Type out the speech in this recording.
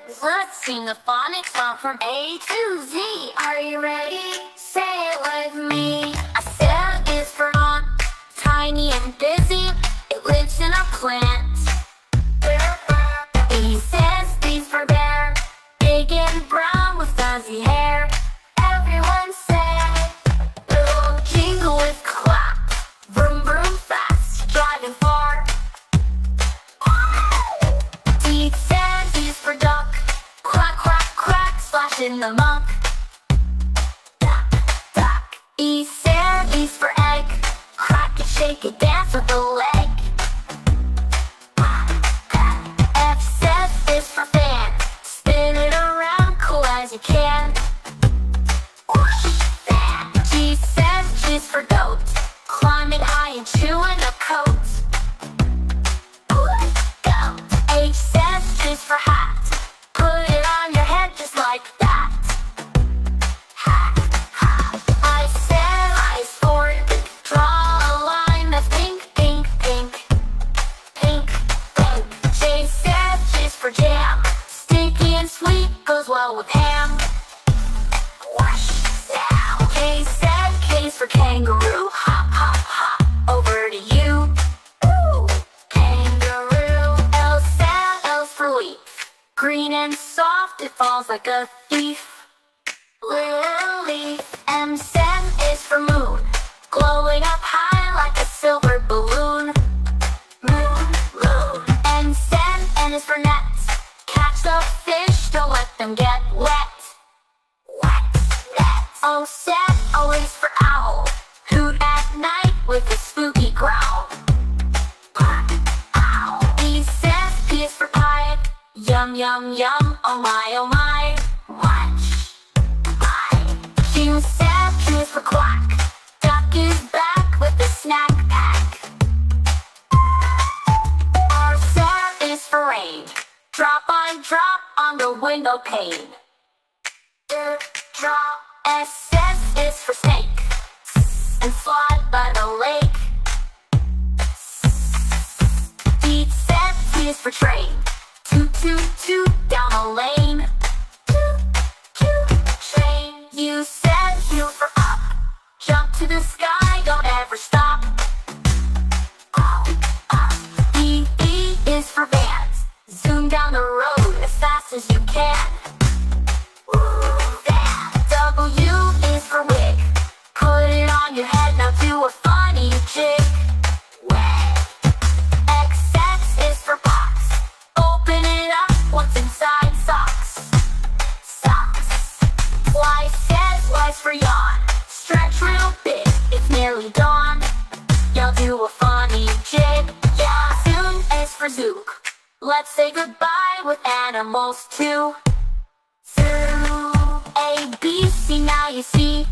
Let's sing a phonics song from A to Z. Are you ready? Say it with me. A set is for on, tiny and busy. It lives in a plant. B says B's for bear, big and brown with fuzzy hair. Everyone say, boom, jingle with clap. Vroom, vroom, fast, driving far. D says D's for duck, quack, quack, quack, splash in the muck. Duck, duck. E says E's for egg, crack it, shake it, dance with the leg. F says is for fan, spin it around, cool as you can. G says G's for goat, climbing high and chewing a coat. H says G's for hat, put it on your head just like that. Hat, hat. I said I's for draw a line that's pink, pink, pink. Pink, pink. J says G's for jam, sticky and sweet, goes well with ham. K said K's for kangaroo, hop, hop, hop, over to you. Ooh, kangaroo. L said L's for leaf, green and soft, it falls like a thief. Lily. M said is for moon, glowing up high like a silver balloon. Moon, moon. N said N is for nets, catch the fish, don't let them get wet. O said O is for owl, hoot at night with a spooky growl. P says P is for pipe, yum yum yum, oh my oh my. Watch. Q said Q is for quack, duck is back with a snack pack. R said is for rain, drop on the window pane. Drop. S says is for snake, and slide by the lake. D says T is for train, toot toot toot down the lane. Toot toot train. U says U for up, jump to the sky, don't ever stop. E is for vans, zoom down the road as fast as you can. W is for wig, put it on your head, now do a funny jig. XX is for box, open it up, what's inside socks. Socks. Y says Y's for yawn, stretch real big, it's nearly dawn. Y'all do a funny jig. Yeah. Zoom is for zook, let's say goodbye with animals too. Zoo. A, B, C, now you see